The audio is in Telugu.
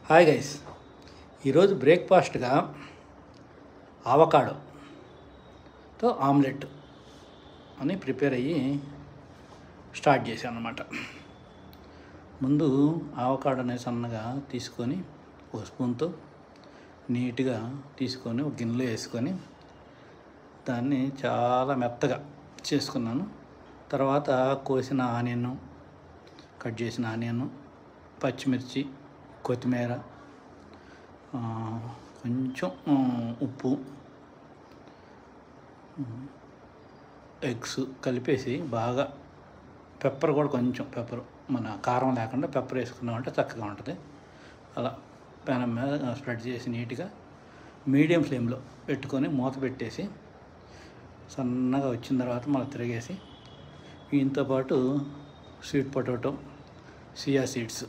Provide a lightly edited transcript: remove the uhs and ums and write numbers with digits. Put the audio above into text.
హాయ్ గైస్, ఈరోజు బ్రేక్ఫాస్ట్గా ఆవకాడోతో ఆమ్లెట్ అని ప్రిపేర్ అయ్యి స్టార్ట్ చేశాను అనమాట. ముందు ఆవకాడోని సన్నగా తీసుకొని ఒక స్పూన్తో నీట్గా తీసుకొని ఒక గిన్నెలో వేసుకొని దాన్ని చాలా మెత్తగా చేసుకున్నాను. తర్వాత కోసిన ఆనియన్, కట్ చేసిన ఆనియన్, పచ్చిమిర్చి, కొత్తిమీర, కొంచెం ఉప్పు, ఎగ్స్ కలిపేసి బాగా పెప్పర్ కూడా కొంచెం మన కారం లేకుండా పెప్పర్ వేసుకున్నామంటే చక్కగా ఉంటుంది. అలా పెనం మీద స్ప్రెడ్ చేసి నీట్గా మీడియం ఫ్లేమ్లో పెట్టుకొని మూత పెట్టేసి సన్నగా వచ్చిన తర్వాత మళ్ళీ తిరిగేసి దీంతో పాటు స్వీట్ పొటాటో, చియా సీడ్స్